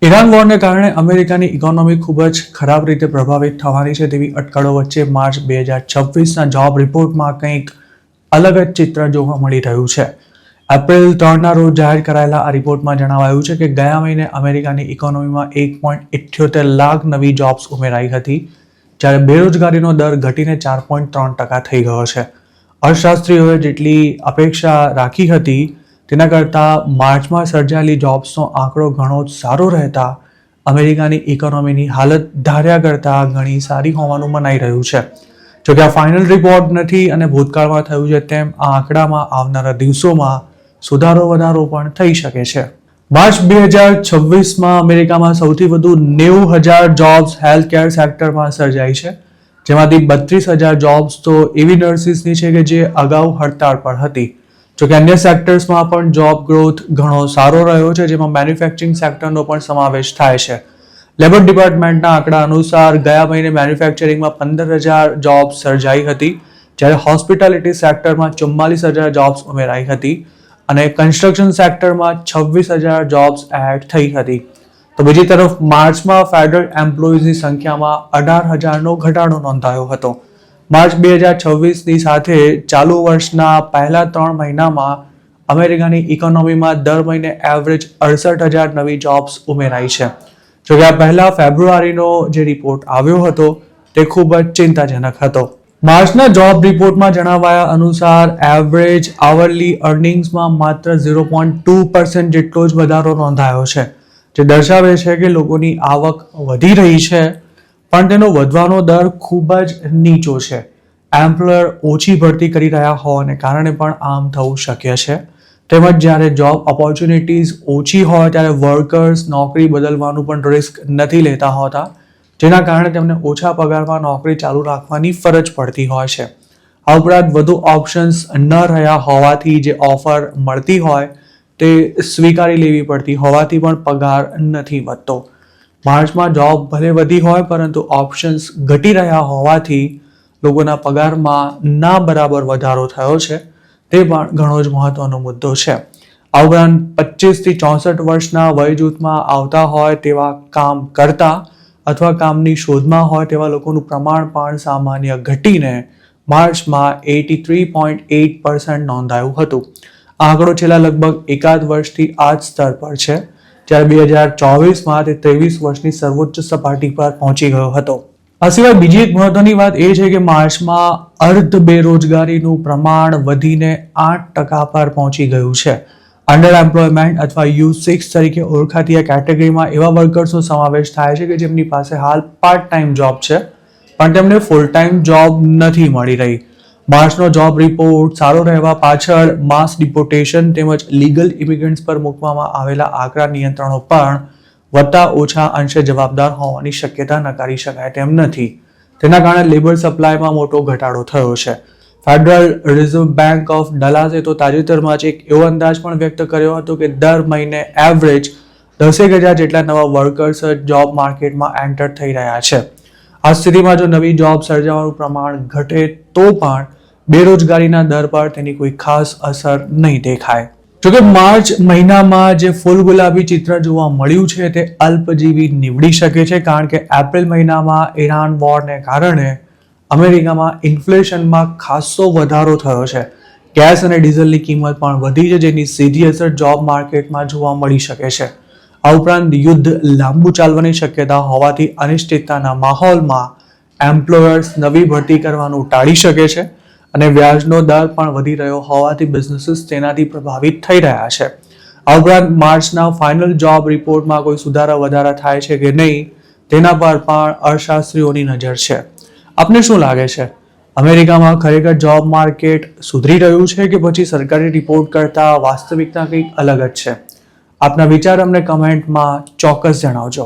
Iran વોરને કારણે અમેરિકાની economy ખૂબ જ ખરાબ રીતે પ્રભાવિત થવાની છે તેવી અટકળો વચ્ચે માર્ચ 2026ના જોબ રિપોર્ટમાં કંઈક અલગ જ ચિત્ર જોવા મળી રહ્યું છે. એપ્રિલ 3ના રોજ જાહેર કરાયેલા આ રિપોર્ટમાં જણાવાયું છે કે ગયા મહિને અમેરિકાની ઇકોનોમીમાં 1.78 લાખ નવી જોબ્સ ઉમેરાઈ હતી, જ્યારે બેરોજગારીનો દર ઘટીને 4.3% થઈ ગયો છે. અર્થશાસ્ત્રીઓએ જેટલી અપેક્ષા રાખી હતી તેના કરતાં માર્ચમાં સર્જાયેલી જોબ્સનો આંકડો ઘણો જ સારો રહેતા અમેરિકાની ઇકોનોમીની હાલત ધાર્યા કરતાં ઘણી સારી હોવાનું મનાઈ રહ્યું છે. જોકે આ ફાઇનલ રિપોર્ટ નથી અને ભૂતકાળમાં થયું છે તેમ આ આંકડામાં આવનારા દિવસોમાં સુધારો પણ થઈ શકે છે. માર્ચ 2026માં અમેરિકામાં સૌથી વધુ 90,000 જોબ્સ હેલ્થ કેર સેક્ટરમાં સર્જાઈ છે, જેમાંથી 32,000 જોબ્સ તો એવી નર્સિસની છે કે જે અગાઉ હડતાળ પર હતી. જોકે અન્ય સેક્ટર્સમાં પણ જોબ ગ્રોથ ઘણો સારો રહ્યો છે, જેમાં મેન્યુફેક્ચરિંગ સેક્ટરનો પણ સમાવેશ થાય છે. લેબર ડિપાર્ટમેન્ટના આંકડા અનુસાર ગયા મહિને મેન્યુફેક્ચરિંગમાં 15,000 જોબ્સ સર્જાઈ હતી, જ્યારે હોસ્પિટાલિટી સેક્ટરમાં 44,000 જોબ્સ ઉમેરાઈ હતી અને કન્સ્ટ્રક્શન સેક્ટરમાં 26,000 જોબ્સ એડ થઈ હતી. તો બીજી તરફ માર્ચમાં ફેડરલ એમ્પ્લોઈઝની સંખ્યામાં 18,000નો ઘટાડો નોંધાયો હતો. માર્ચ 2026ની સાથે ચાલુ વર્ષના પહેલા 3 મહિનામાં અમેરિકાની ઇકોનોમીમાં દર મહિને એવરેજ 68,000 નવી જોબ્સ ઉમેરાઈ છે. જોકે આ પહેલા ફેબ્રુઆરીનો જે રિપોર્ટ આવ્યો હતો તે ખૂબ જ ચિંતાજનક હતો. માર્ચના જોબ રિપોર્ટમાં જણાવાયા અનુસાર એવરેજ આવરલી અર્નિંગ્સમાં માત્ર 0.2% જેટલો જ વધારો નોંધાયો છે, જે દર્શાવે છે કે લોકોની આવક વધી રહી છે પણ તેનો વધવાનો દર ખૂબ જ નીચો છે. એમ્પ્લોયર ઓછી ભરતી કરી રહ્યા હોવાને કારણે પણ આમ થવું શક્ય છે. તેમજ જ્યારે જોબ ઓપોર્ચ્યુનિટીઝ ઓછી હોય ત્યારે વર્કર્સ નોકરી બદલવાનું પણ રિસ્ક નથી લેતા હોતા, જેના કારણે તેમને ઓછા પગારમાં નોકરી ચાલુ રાખવાની ફરજ પડતી હોય છે. આ ઉપરાંત વધુ ઓપ્શન્સ ન રહ્યા હોવાથી જે ઓફર મળતી હોય તે સ્વીકારી લેવી પડતી હોવાથી પણ પગાર નથી વધતો. માર્ચમાં જોબ ભલે વધી હોય પરંતુ ઓપ્શન્સ ઘટી રહ્યા હોવાથી લોકોના પગારમાં ના બરાબર વધારો થયો છે, તે પણ ઘણો જ મહત્વનો મુદ્દો છે. આ ઉપરાંત 25 થી 64 વર્ષના વય જૂથમાં આવતા હોય તેવા કામ કરતા અથવા કામની શોધમાં હોય તેવા લોકોનું પ્રમાણ પણ સામાન્ય ઘટીને માર્ચમાં 83.8% નોંધાયું હતું. આ આંકડો છેલ્લા લગભગ એકાદ વર્ષથી આ જ સ્તર પર છે, જ્યારે 2024માં તે 23 વર્ષની સર્વોચ્ચ સપાટી પર પહોંચી ગયો હતો. આ સિવાય બીજી એક મહત્વની વાત એ છે કે માર્ચમાં અર્ધ બેરોજગારીનું પ્રમાણ વધીને 8% પર પહોંચી ગયું છે. અંડર એમ્પ્લોયમેન્ટ અથવા U6 તરીકે ઓળખાતી આ કેટેગરીમાં એવા વર્કર્સનો સમાવેશ થાય છે કે જેમની પાસે હાલ પાર્ટ ટાઈમ જોબ છે પણ તેમને ફૂલ ટાઈમ જોબ નથી મળી રહી. માર્ચનો જોબ રિપોર્ટ સારો રહેવા પાછળ માસ ડિપોર્ટેશન તેમજ લીગલ ઇમિગ્રન્ટ્સ પર મૂકવામાં આવેલા આકરા નિયંત્રણો પણ વત્તા ઓછા અંશે જવાબદાર હોવાની શક્યતા નકારી શકાય તેમ નથી. તેના કારણે લેબર સપ્લાયમાં મોટો ઘટાડો થયો છે. ફેડરલ રિઝર્વ બેંક ઓફ ડલાસે તો તાજેતરમાં જ એક એવો અંદાજ પણ વ્યક્ત કર્યો હતો કે દર મહિને એવરેજ 10,000 જેટલા નવા વર્કર્સ જોબ માર્કેટમાં એન્ટર થઈ રહ્યા છે. આ સ્થિતિમાં જો નવી જોબ સર્જાવાનું પ્રમાણ ઘટે તો પણ બેરોજગારીના દર પર તેની કોઈ ખાસ અસર નહીં દેખાય. જોકે માર્ચ મહિનામાં જે ફૂલ ગુલાબી ચિત્ર જોવા મળ્યું છે તે અલ્પજીવી નીવડી શકે છે, કારણ કે એપ્રિલ મહિનામાં ઈરાન વોરને કારણે અમેરિકામાં ઇન્ફ્લેશનમાં ખાસો વધારો થયો છે. ગેસ અને ડીઝલની કિંમત પણ વધી છે, જેની સીધી અસર જોબ માર્કેટમાં જોવા મળી શકે છે. આ ઉપરાંત યુદ્ધ લાંબુ ચાલવાની શક્યતા હોવાથી અનિશ્ચિતતાના માહોલમાં એમ્પ્લોયર્સ નવી ભરતી કરવાનું ટાળી શકે છે અને વ્યાજનો દર પણ વધી રહ્યો હોવાથી બિઝનેસીસ તેનાથી પ્રભાવિત થઈ રહ્યા છે. આ ઉપરાંત માર્ચના ફાઇનલ જોબ રિપોર્ટમાં કોઈ સુધારા વધારા થાય છે કે નહીં તેના પર પણ અર્થશાસ્ત્રીઓની નજર છે. આપને શું લાગે છે, અમેરિકામાં ખરેખર જોબ માર્કેટ સુધરી રહ્યું છે કે પછી સરકારી રિપોર્ટ કરતાં વાસ્તવિકતા કંઈક અલગ જ છે? આપના વિચાર અમને કમેન્ટમાં ચોક્કસ જણાવજો.